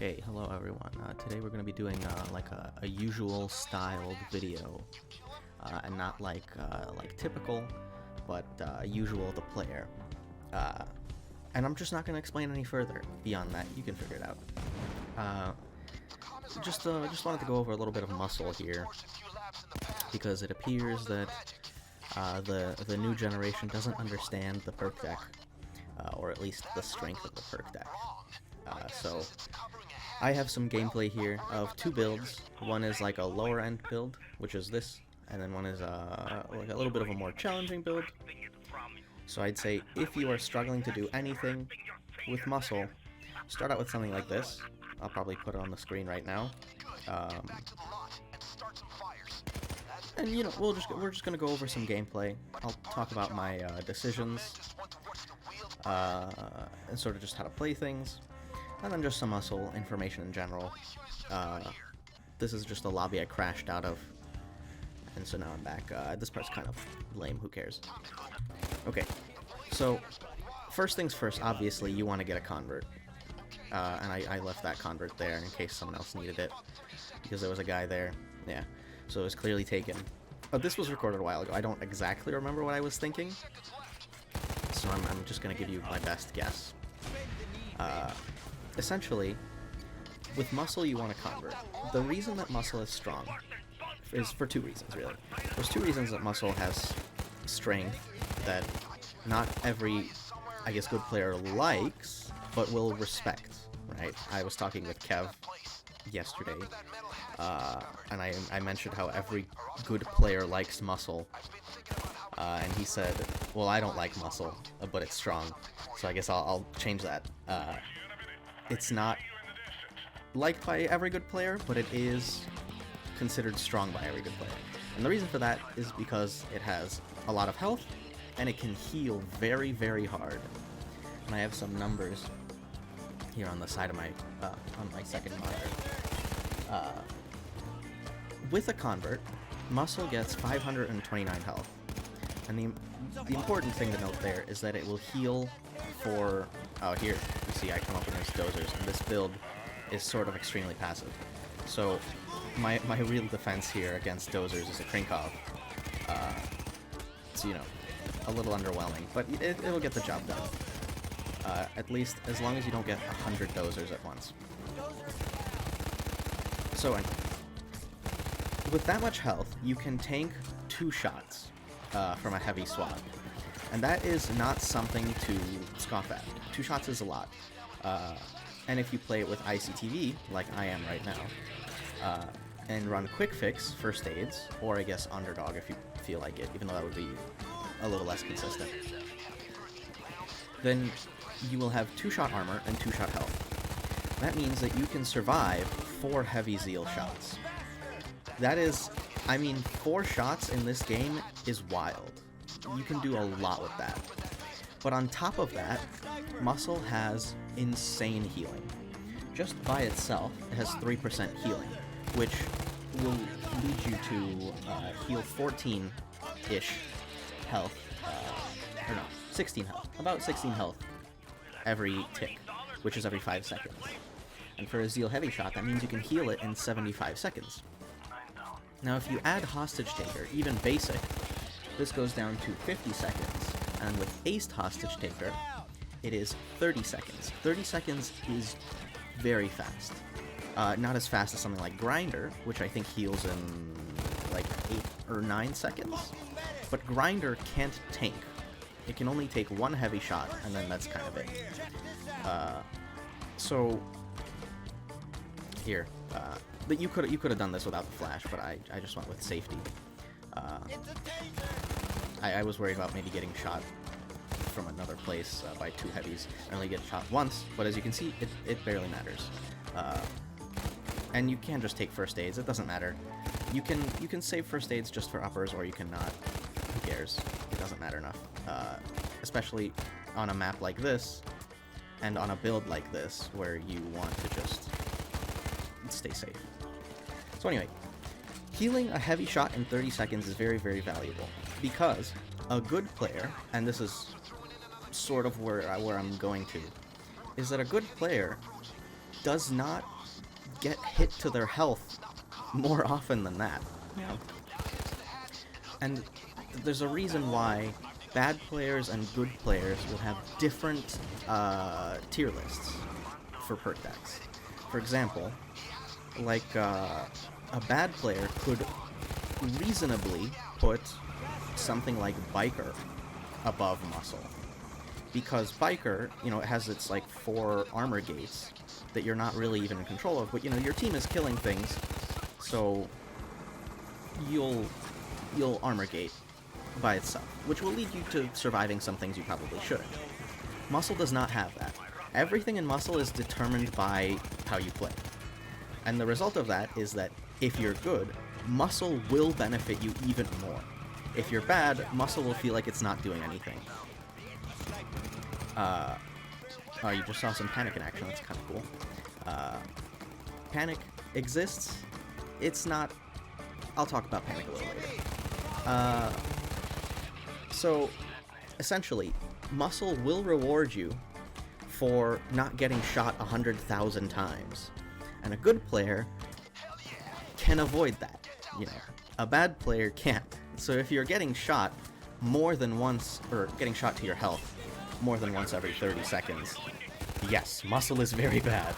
Okay, hello everyone. Today we're going to be doing like a usual styled video, and not like typical, but usual the player. And I'm just not going to explain any further beyond that. You can figure it out. Just wanted to go over a little bit of muscle here, because it appears that the new generation doesn't understand the perk deck, or at least the strength of the perk deck. So I have some gameplay here of two builds. One is like a lower end build, which is this, and then one is like a little bit of a more challenging build. So I'd say if you are struggling to do anything with muscle, start out with something like this. I'll probably put it on the screen right now. And you know, we're just gonna go over some gameplay. I'll talk about my decisions, and sort of just how to play things. And then just some muscle information in general. This is just a lobby I crashed out of, and so now I'm back. This part's kind of lame, who cares? Okay, so first things first, obviously you want to get a convert. And I left that convert there in case someone else needed it, because there was a guy there. Yeah, so it was clearly taken. But this was recorded a while ago. I don't exactly remember what I was thinking, so I'm just going to give you my best guess. Essentially, with muscle you want to convert. The reason that muscle is strong is for two reasons, really. There's two reasons that muscle has strength that not every, I guess, good player likes, but will respect, right? I was talking with Kev yesterday, and I mentioned how every good player likes muscle, and he said, well, I don't like muscle, but it's strong, so I guess I'll change that. It's not liked by every good player, but it is considered strong by every good player. And the reason for that is because it has a lot of health, and it can heal very, very hard. And I have some numbers here on the side of my, on my second monitor. With a convert, muscle gets 529 health. And the important thing to note there is that it will heal for, oh, here, you see I come up against dozers, and this build is sort of extremely passive. So my real defense here against dozers is a Krinkov. It's, you know, a little underwhelming, but it'll get the job done. At least as long as you don't get 100 dozers at once. So anyway, with that much health, you can tank 2 shots from a heavy swat. And that is not something to scoff at. 2 shots is a lot. And if you play it with ICTV, like I am right now, and run quick fix first aids, or I guess underdog if you feel like it, even though that would be a little less consistent, then you will have 2-shot armor and 2-shot health. That means that you can survive 4 heavy zeal shots. That is, I mean, 4 shots in this game is wild. You can do a lot with that. But on top of that, muscle has insane healing. Just by itself, it has 3% healing, which will lead you to heal 14-ish health, or no, 16 health, about 16 health every tick, which is every 5 seconds. And for a Zeal Heavy Shot, that means you can heal it in 75 seconds. Now if you add Hostage Taker, even basic, this goes down to 50 seconds, and with Aced Hostage Taker, it is 30 seconds. 30 seconds is very fast. Not as fast as something like Grinder, which I think heals in like 8 or 9 seconds, but Grinder can't tank. It can only take 1 heavy shot, and then that's kind of it. So here, but you could have done this without the flash, but I just went with safety. I was worried about maybe getting shot from another place by 2 heavies. I only get shot once, but as you can see, it barely matters. And you can just take first aids. It doesn't matter. You can save first aids just for uppers, or you can not. Who cares? It doesn't matter enough. Especially on a map like this, and on a build like this, where you want to just stay safe. So anyway, healing a heavy shot in 30 seconds is very, very valuable, because a good player, and this is sort of where I'm going to, is that a good player does not get hit to their health more often than that. Yeah. And there's a reason why bad players and good players will have different tier lists for perk decks. For example, like a bad player could reasonably put something like Biker above Muscle. Because Biker, you know, it has its like 4 armor gates that you're not really even in control of, but you know, your team is killing things, so you'll armor gate by itself, which will lead you to surviving some things you probably shouldn't. Muscle does not have that. Everything in Muscle is determined by how you play. And the result of that is that if you're good, Muscle will benefit you even more. If you're bad, Muscle will feel like it's not doing anything. Oh, you just saw some Panic in action, that's kind of cool. Panic exists. It's not... I'll talk about Panic a little later. So, essentially, Muscle will reward you for not getting shot 100,000 times. And a good player can avoid that, you know. A bad player can't. So if you're getting shot more than once, or getting shot to your health more than once every 30 seconds, yes, Muscle is very bad.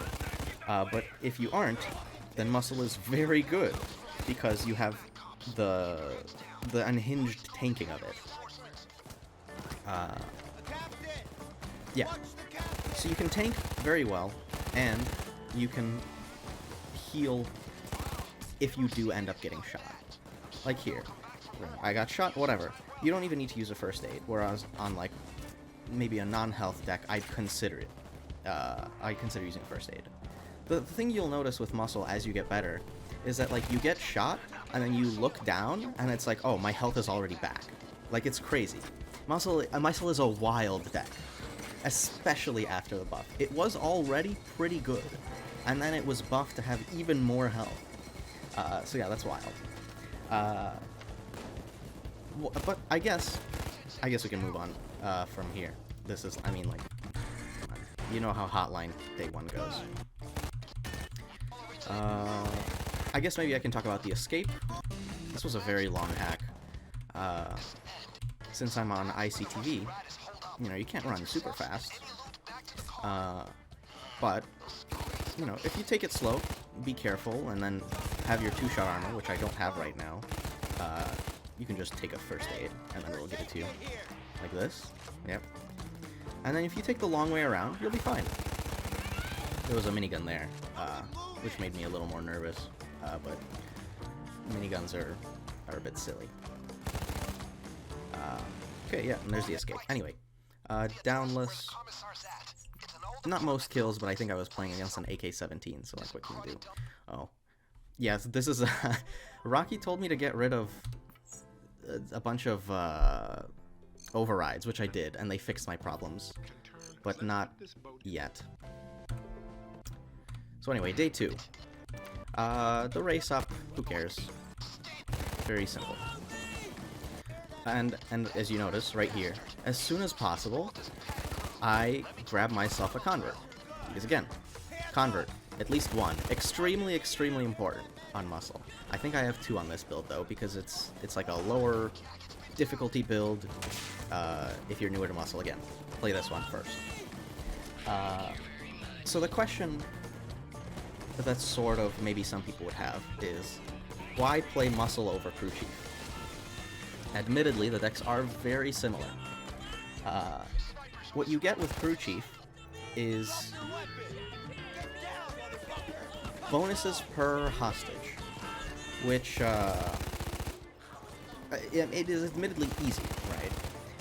But if you aren't, then Muscle is very good, because you have the unhinged tanking of it. Yeah. So you can tank very well, and you can heal if you do end up getting shot. Like here. I got shot, whatever. You don't even need to use a first aid, whereas on, like, maybe a non-health deck, I'd consider it. I'd consider using first aid. The thing you'll notice with Muscle as you get better is that, like, you get shot, and then you look down, and it's like, oh, my health is already back. Like, it's crazy. Muscle is a wild deck, especially after the buff. It was already pretty good, and then it was buffed to have even more health. So yeah, that's wild. But I guess we can move on from here. This is, I mean, like, you know how Hotline Day 1 goes. I guess maybe I can talk about the escape. This was a very long hack. Since I'm on ICTV, you know, you can't run super fast. But, you know, if you take it slow, be careful, and then have your 2-shot armor, which I don't have right now, you can just take a first aid, and then it'll give it to you. Like this. Yep. And then if you take the long way around, you'll be fine. There was a minigun there, which made me a little more nervous, but miniguns are a bit silly. Okay, yeah, and there's the escape. Anyway, downless. Not most kills, but I think I was playing against an AK-17, so like, what can you do? Oh. Yes, this is... Rocky told me to get rid of a bunch of overrides, which I did, and they fixed my problems. But not yet. So anyway, day 2. The race up, who cares? Very simple. And as you notice, right here, as soon as possible, I grab myself a convert. Because again, convert, at least one. Extremely, extremely important on Muscle. I think I have 2 on this build, though, because it's like a lower difficulty build if you're newer to Muscle. Again, play this one first. So the question that sort of maybe some people would have is, why play Muscle over Crew Chief? Admittedly, the decks are very similar. What you get with Crew Chief is bonuses per hostage, which it is admittedly easy, right?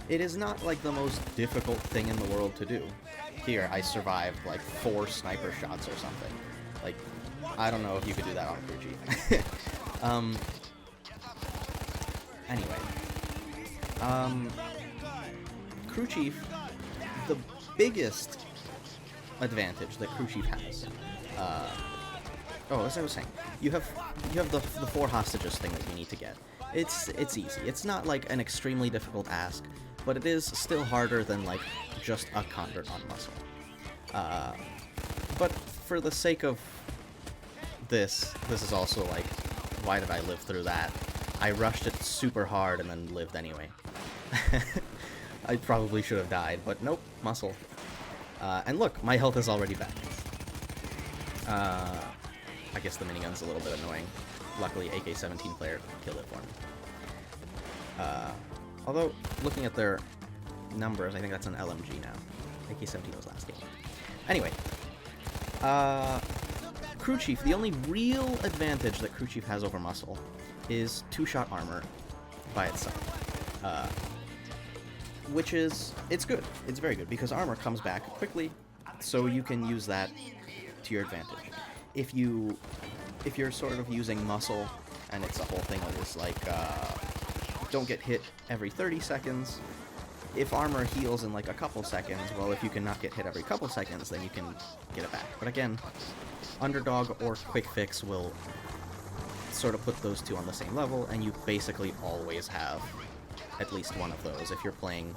It is not like the most difficult thing in the world to do. Here, I survived like 4 sniper shots or something. Like, I don't know if you could do that on Crew Chief. Anyway. Crew Chief, the biggest advantage that Crew Chief has, as I was saying, you have the 4 hostages thing that you need to get. It's easy. It's not like an extremely difficult ask, but it is still harder than like just a convert on Muscle. But for the sake of this is also like, why did I live through that? I rushed it super hard and then lived anyway. I probably should have died, but nope, muscle. And look, my health is already back. I guess the minigun's a little bit annoying. Luckily, AK-17 player killed it for me. Although, looking at their numbers, I think that's an LMG now. AK-17 was last game. Anyway, Crew Chief, the only real advantage that Crew Chief has over Muscle is 2-shot armor by itself. Which is, it's good. It's very good, because armor comes back quickly, so you can use that to your advantage. If you're sort of using Muscle, and it's a whole thing of this, like, don't get hit every 30 seconds, if armor heals in like a couple seconds, well, if you can not get hit every couple seconds, then you can get it back. But again, Underdog or Quick Fix will sort of put those two on the same level, and you basically always have at least one of those if you're playing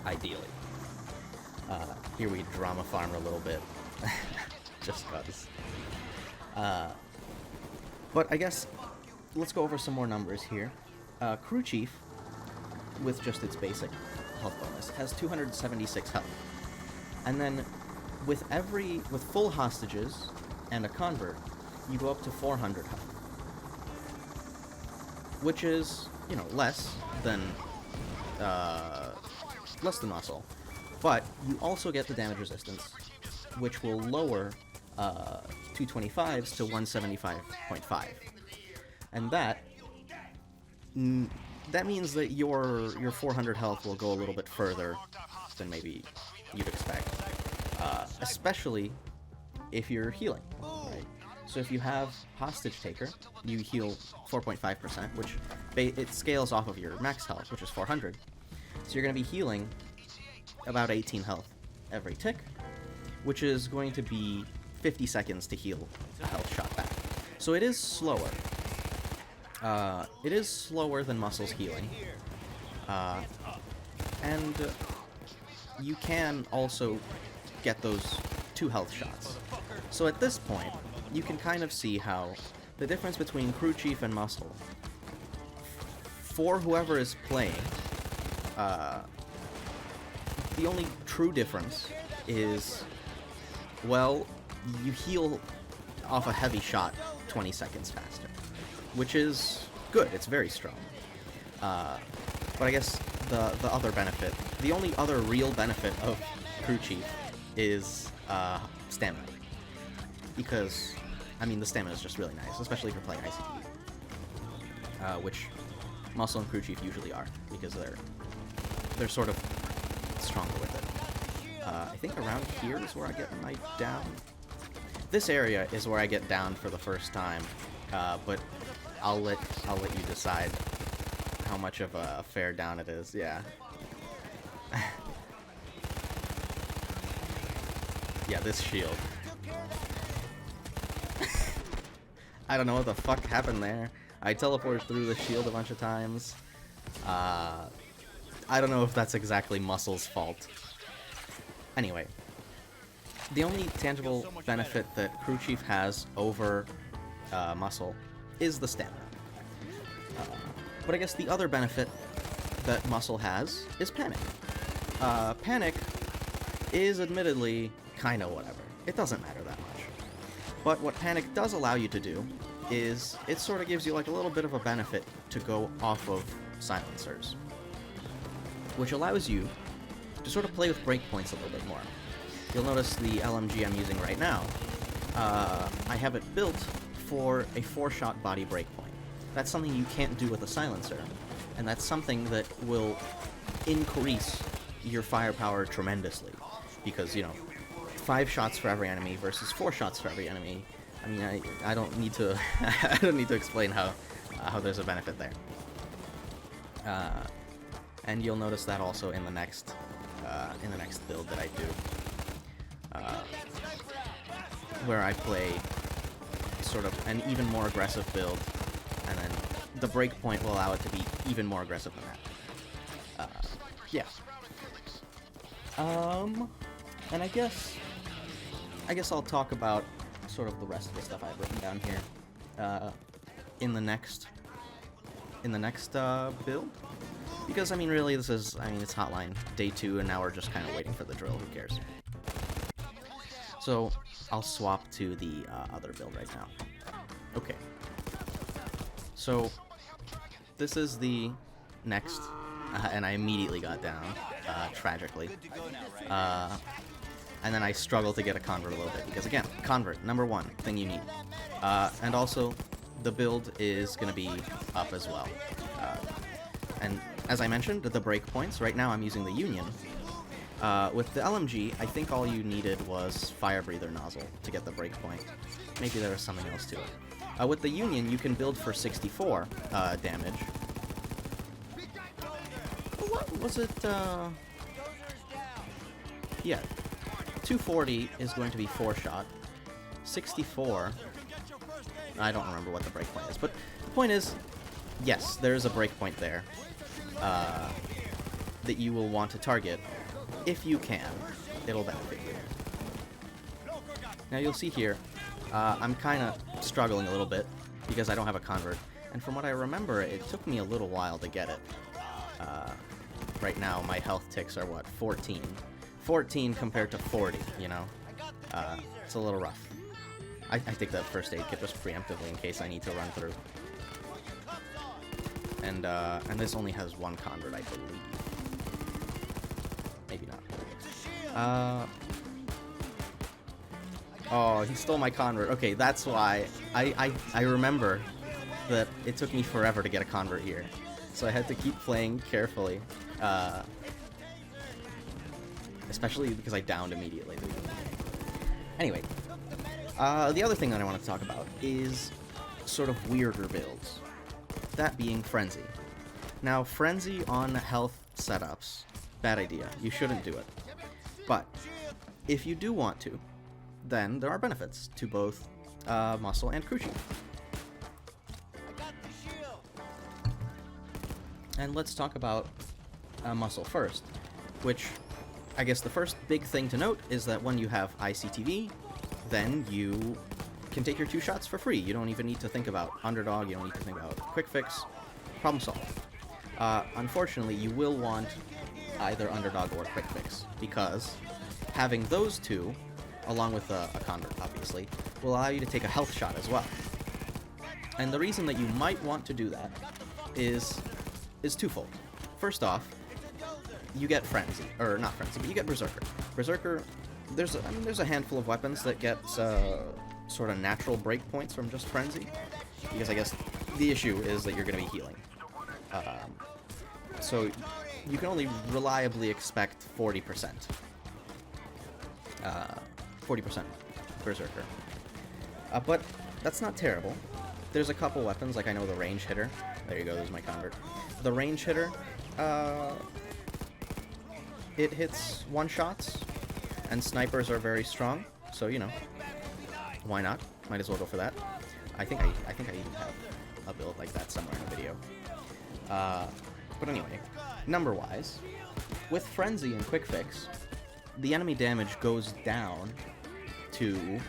ideally. Here we drama farm a little bit, just cause. But I guess, let's go over some more numbers here. Crew Chief, with just its basic health bonus, has 276 health. And then, with full hostages and a convert, you go up to 400 health. Which is, you know, less than Muscle. But you also get the damage resistance, which will lower 225s to 175.5. And that means that your 400 health will go a little bit further than maybe you'd expect, especially if you're healing, right? So if you have Hostage Taker, you heal 4.5%, which it scales off of your max health, which is 400. So you're going to be healing about 18 health every tick, which is going to be 50 seconds to heal a health shot back. So it is slower. It is slower than Muscle's healing. And you can also get those 2 health shots. So at this point, you can kind of see how the difference between Crew Chief and Muscle, for whoever is playing, the only true difference is, well, you heal off a heavy shot 20 seconds faster, which is good. It's very strong. But I guess the other benefit, the only other real benefit of Crew Chief is stamina. Because, I mean, the stamina is just really nice, especially if you're playing ICT, which Muscle and Crew Chief usually are, because they're sort of stronger with it. I think around here is where I get my down. This area is where I get down for the first time, but I'll let you decide how much of a fair down it is. Yeah. Yeah, this shield. I don't know what the fuck happened there. I teleported through the shield a bunch of times. I don't know if that's exactly Muscle's fault. Anyway, the only tangible benefit that Crew Chief has over Muscle is the stamina. But I guess the other benefit that Muscle has is Panic. Panic is admittedly kinda whatever. It doesn't matter that much. But what Panic does allow you to do is it sort of gives you like a little bit of a benefit to go off of silencers, which allows you to sort of play with breakpoints a little bit more. You'll notice the LMG I'm using right now, I have it built for a 4-shot body breakpoint. That's something you can't do with a silencer, and that's something that will increase your firepower tremendously, because, you know, 5 shots for every enemy versus 4 shots for every enemy. I mean, I don't need to I don't need to explain how there's a benefit there. And you'll notice that also in the next build that I do, where I play sort of an even more aggressive build, and then the breakpoint will allow it to be even more aggressive than that. Yeah. And I guess I guess I'll talk about sort of the rest of the stuff I've written down here in the next build. Because, I mean, really, this is, I mean, it's Hotline Day 2, and now we're just kind of waiting for the drill, who cares? So, I'll swap to the other build right now. Okay. So, this is the next, and I immediately got down, tragically. And then I struggled to get a convert a little bit, because again, convert, number one thing you need. And also, the build is going to be up as well. And as I mentioned, the breakpoints, right now I'm using the Union. With the LMG, I think all you needed was Fire Breather Nozzle to get the breakpoint. Maybe there was something else to it. With the Union, you can build for 64 damage. What was it? Yeah. 240 is going to be 4-shot. 64... I don't remember what the breakpoint is, but the point is, yes, there is a breakpoint there that you will want to target. If you can, it'll benefit you. Now you'll see here, I'm kind of struggling a little bit because I don't have a convert, and from what I remember, it took me a little while to get it. Right now, my health ticks are, what, 14? 14 compared to 40, you know? It's a little rough. I take that first aid kit just preemptively in case I need to run through. And this only has one convert, I believe. Maybe not. Oh, he stole my convert. Okay, that's why. I remember that it took me forever to get a convert here. So I had to keep playing carefully. Especially because I downed immediately. Anyway. The other thing that I want to talk about is sort of weirder builds. That being Frenzy. Now, Frenzy on health setups, bad idea. You shouldn't do it. But, if you do want to, then there are benefits to both Muscle and Crew Chief. And let's talk about Muscle first, which I guess the first big thing to note is that when you have ICTV, then you can take your 2 shots for free. You don't even need to think about Underdog, you don't need to think about Quick Fix. Problem solved. Unfortunately, you will want either Underdog or Quick Fix, because having those two, along with a convert, obviously, will allow you to take a health shot as well. And the reason that you might want to do that is twofold. First off, you get Frenzy, or not Frenzy, but you get Berserker. Berserker, there's a handful of weapons that get sort of natural breakpoints from just Frenzy, because I guess the issue is that you're going to be healing. So you can only reliably expect 40%. 40% Berserker. But that's not terrible. There's a couple weapons, like I know the range hitter. There you go, there's my convert. The range hitter, it hits one-shots, and snipers are very strong, so, you know, why not? Might as well go for that. I think I even have a build like that somewhere in a video. But anyway, number-wise, with Frenzy and Quick Fix, the enemy damage goes down to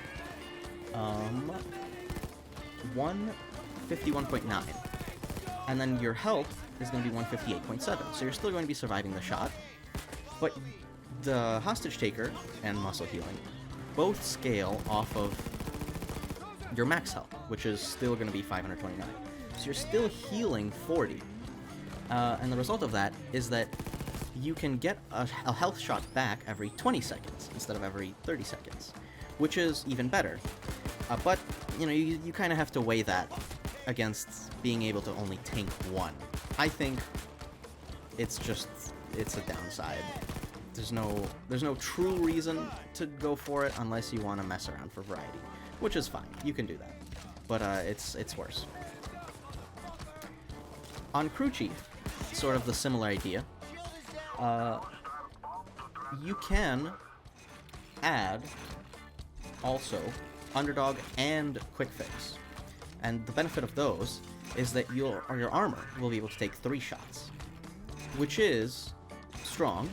151.9, and then your health is going to be 158.7, so you're still going to be surviving the shot, but the Hostage Taker and Muscle Healing both scale off of your max health, which is still going to be 529. So you're still healing 40. And the result of that is that you can get a health shot back every 20 seconds instead of every 30 seconds, which is even better. But, you know, you kind of have to weigh that against being able to only tank one. I think it's a downside. There's no true reason to go for it unless you want to mess around for variety, which is fine. You can do that, but it's worse. On Crew Chief, sort of the similar idea. You can add also Underdog and Quick Fix, and the benefit of those is that your armor will be able to take 3 shots, which is strong,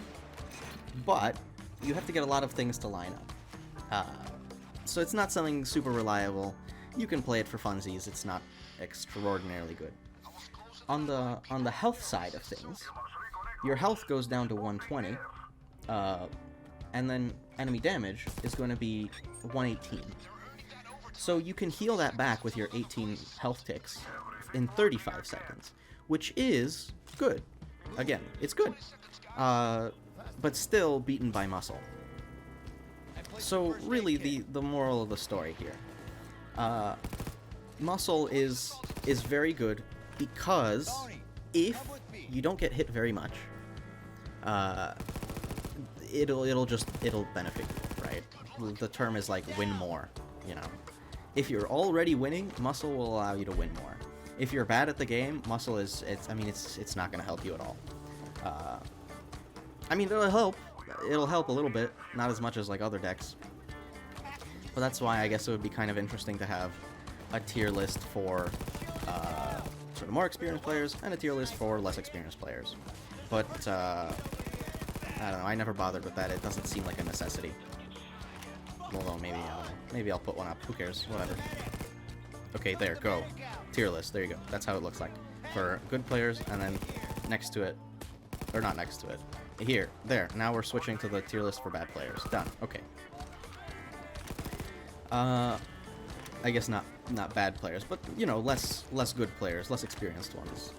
but you have to get a lot of things to line up. So it's not something super reliable. You can play it for funsies. It's not extraordinarily good. On the health side of things, your health goes down to 120, and then enemy damage is going to be 118. So you can heal that back with your 18 health ticks in 35 seconds, which is good. Again, it's good, but still beaten by muscle. So really, the moral of the story here, muscle is very good because if you don't get hit very much, it'll benefit you, right? The term is like win more, you know. If you're already winning, muscle will allow you to win more. If you're bad at the game, muscle it's not going to help you at all. I mean, it'll help a little bit, not as much as like other decks. But that's why I guess it would be kind of interesting to have a tier list for sort of more experienced players and a tier list for less experienced players. But I don't know, I never bothered with that. It doesn't seem like a necessity. Although maybe I'll put one up. Who cares? Whatever. Okay, there, go. Tier list. There you go. That's how it looks like for good players, and then next to it, or not next to it. Here, there. Now we're switching to the tier list for bad players. Done. Okay. I guess not bad players, but you know, less good players, less experienced ones.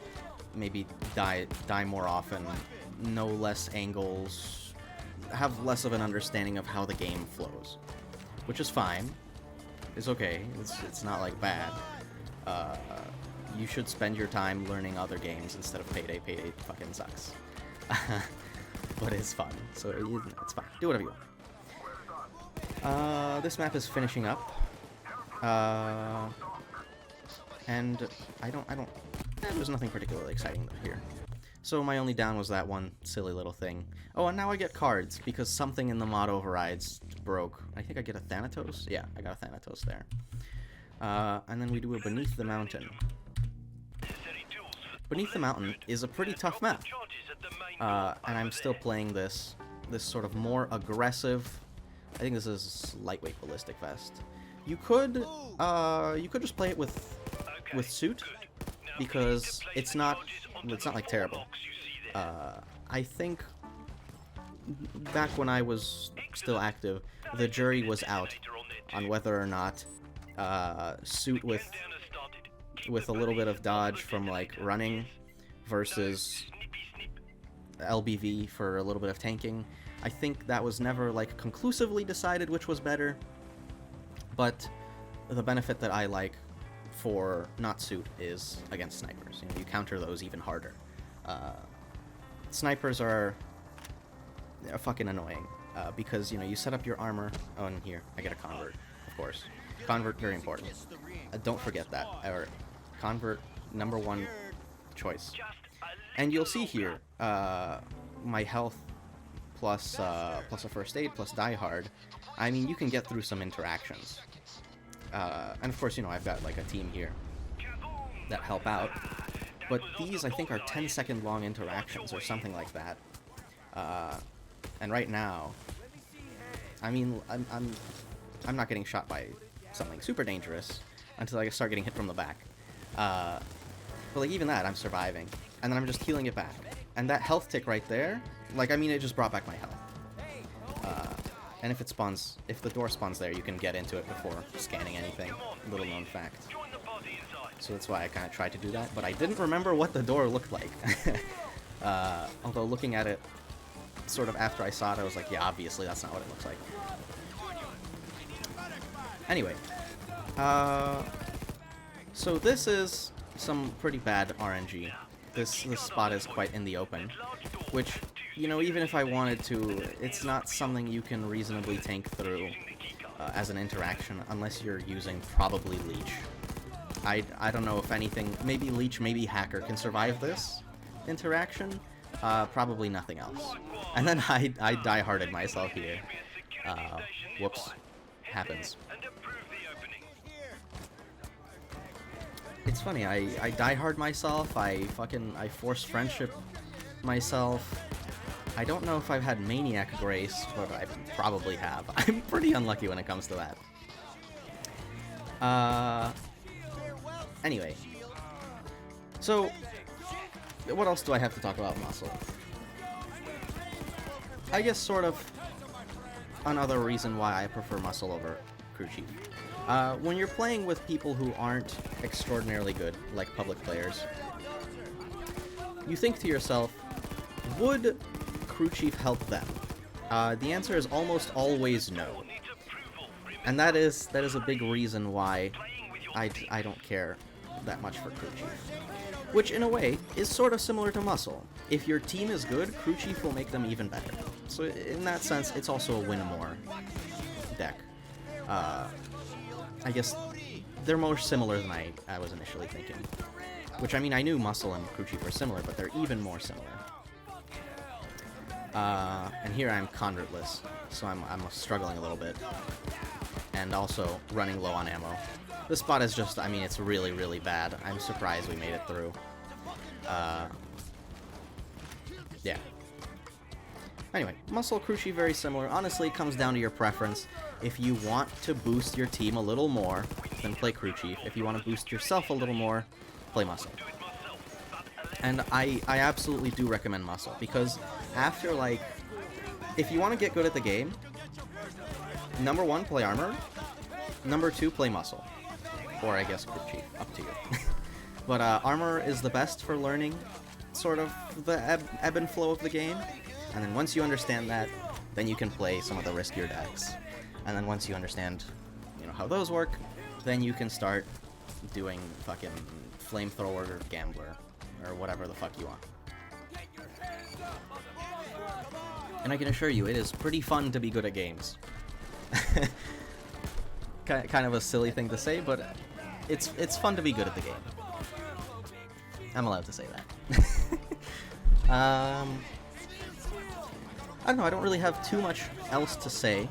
Maybe die more often, know less angles, have less of an understanding of how the game flows, which is fine. It's okay. It's not like bad. You should spend your time learning other games instead of Payday. Payday fucking sucks. But it's fun, so it's fine. Do whatever you want. This map is finishing up. And there's nothing particularly exciting here. So my only down was that one silly little thing. Oh, and now I get cards, because something in the mod overrides broke. I think I get a Thanatos? Yeah, I got a Thanatos there. And then we do a Beneath the Mountain. Beneath the Mountain is a pretty tough map. And I'm still playing this sort of more aggressive... I think this is lightweight ballistic vest. You could just play it with suit, because it's not like terrible. I think back when I was still active, the jury was out on whether or not suit with a little bit of dodge from like running versus LBV for a little bit of tanking. I think that was never like conclusively decided which was better, but the benefit that I like for not suit is against snipers. You know, you counter those even harder. Snipers are fucking annoying because, you know, you set up your armor. Oh, and here I get a convert, of course. Convert, very important. Don't forget that. Or convert, #1 choice. And you'll see here my health plus a first aid plus die hard. I mean, you can get through some interactions. And of course, you know, I've got like a team here that help out. But these, I think, are 10-second long interactions or something like that. And right now, I mean, I'm not getting shot by something super dangerous until I start getting hit from the back. But like even that, I'm surviving, and then I'm just healing it back. And that health tick right there, like, I mean, it just brought back my health. And if the door spawns there, you can get into it before scanning anything. Little known fact. So that's why I kind of tried to do that, but I didn't remember what the door looked like. Although looking at it sort of after I saw it, I was like, yeah, obviously that's not what it looks like. Anyway, so this is some pretty bad RNG. This spot is quite in the open, which, you know, even if I wanted to, it's not something you can reasonably tank through as an interaction unless you're using probably Leech. I don't know if anything, maybe Leech, maybe Hacker can survive this interaction, probably nothing else. And then I die-hearted myself here. Whoops. Happens. It's funny, I die-hard myself, I force friendship myself. I don't know if I've had Maniac Grace, but I probably have. I'm pretty unlucky when it comes to that. Anyway. So, what else do I have to talk about muscle? I guess sort of another reason why I prefer muscle over crew chief. When you're playing with people who aren't extraordinarily good, like public players, you think to yourself, would crew chief help them? The answer is almost always no. And that is a big reason why I don't care that much for crew chief. Which, in a way, is sort of similar to muscle. If your team is good, crew chief will make them even better. So in that sense, it's also a win-more deck. I guess they're more similar than I was initially thinking. Which, I mean, I knew muscle and crew chief were similar, but they're even more similar. And here I'm convertless, so I'm struggling a little bit. And also running low on ammo. This spot is just, I mean, it's really, really bad. I'm surprised we made it through. Yeah. Anyway, muscle, crew chief, very similar. Honestly, it comes down to your preference. If you want to boost your team a little more, then play crew chief. If you want to boost yourself a little more, play muscle. And I absolutely do recommend muscle, because after, like, if you want to get good at the game, number 1, play armor. Number 2, play muscle. Or I guess crew chief, up to you. But armor is the best for learning sort of the ebb and flow of the game. And then once you understand that, then you can play some of the riskier decks. And then once you understand, you know, how those work, then you can start doing fucking flamethrower or gambler or whatever the fuck you want. And I can assure you, it is pretty fun to be good at games. Kind of a silly thing to say, but it's fun to be good at the game. I'm allowed to say that. I don't know, I don't really have too much else to say.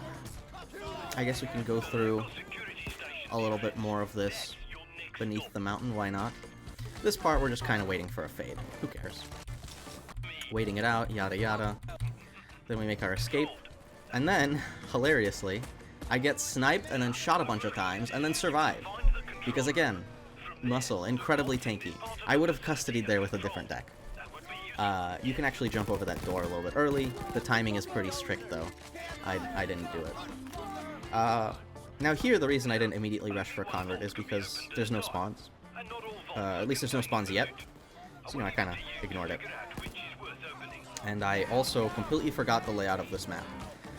I guess we can go through a little bit more of this beneath the mountain, why not? This part we're just kind of waiting for a fade. Who cares? Waiting it out, yada yada. Then we make our escape. And then, hilariously, I get sniped and then shot a bunch of times and then survive. Because again, muscle, incredibly tanky. I would have custodied there with a different deck. You can actually jump over that door a little bit early. The timing is pretty strict though. I didn't do it. Now here, the reason I didn't immediately rush for a convert is because there's no spawns. At least there's no spawns yet. So, you know, I kind of ignored it. And I also completely forgot the layout of this map.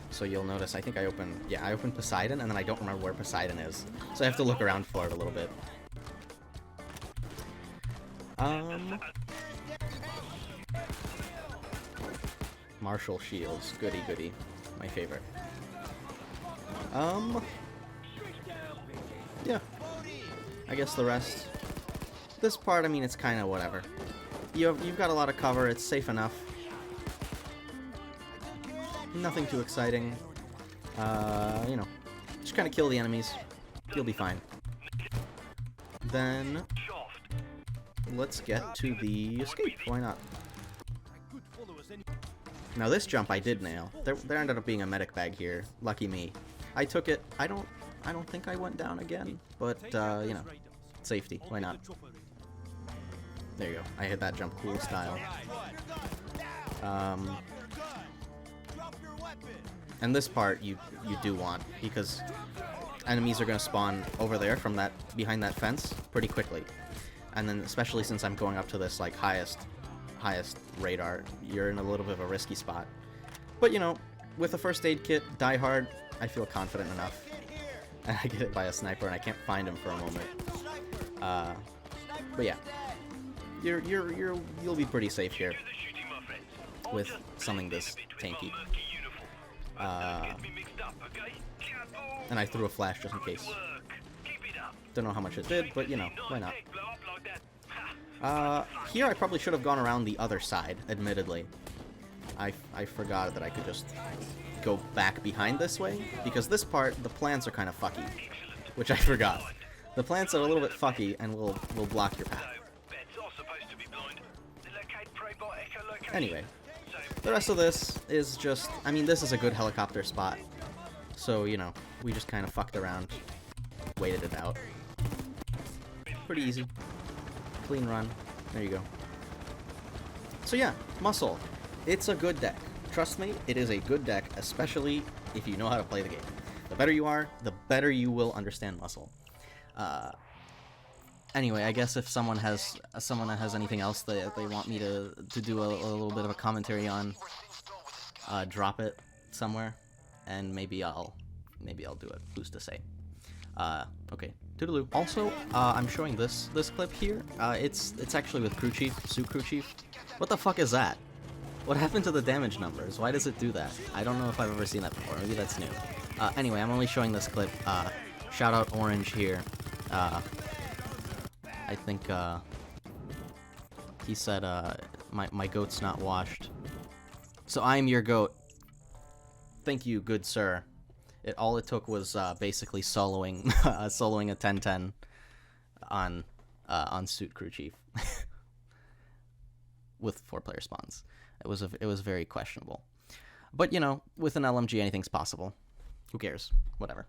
So you'll notice, I think I opened Poseidon, and then I don't remember where Poseidon is. So I have to look around for it a little bit. Martial shields. Goody goody. My favorite. Yeah. I guess the rest. This part, I mean, it's kind of whatever. You've got a lot of cover, it's safe enough. Nothing too exciting. You know, just kind of kill the enemies. You'll be fine. Then, let's get to the escape. Why not? Now this jump I did nail. There ended up being a medic bag here. Lucky me. I took it. I don't think I went down again. But, you know, safety. Why not? There you go. I hit that jump cool style. And this part you do want, because enemies are going to spawn over there from behind that fence pretty quickly. And then especially since I'm going up to this like highest radar, you're in a little bit of a risky spot. But you know, with a first aid kit, Die Hard, I feel confident enough. And I get hit by a sniper and I can't find him for a moment. But yeah, you'll be pretty safe here with something this tanky. And I threw a flash just in case. Don't know how much it did, but you know, why not? Here I probably should have gone around the other side, admittedly. I forgot that I could just go back behind this way, because this part, the plants are kind of fucky, which I forgot. The plants are a little bit fucky and will block your path. Anyway, the rest of this is just, I mean, this is a good helicopter spot, so, you know, we just kind of fucked around. waited it out. Pretty easy. Clean run. There you go. So yeah, Muscle. It's a good deck. Trust me, it is a good deck, especially if you know how to play the game. The better you are, the better you will understand Muscle. Anyway, I guess if someone has anything else that they want me to do a little bit of a commentary on, drop it somewhere, and maybe I'll do it. Who's to say? Okay, toodaloo. Also, I'm showing this clip here. It's actually with Crew Chief, Suit Crew Chief. What the fuck is that? What happened to the damage numbers? Why does it do that? I don't know if I've ever seen that before. Maybe that's new. Anyway, I'm only showing this clip. Shout out Orange here. I think, he said, my goat's not washed. So I'm your goat. Thank you, good sir. All it took was, basically soloing a 10-10 on Suit Crew Chief. With 4-player spawns. It was very questionable. But, you know, with an LMG, anything's possible. Who cares? Whatever.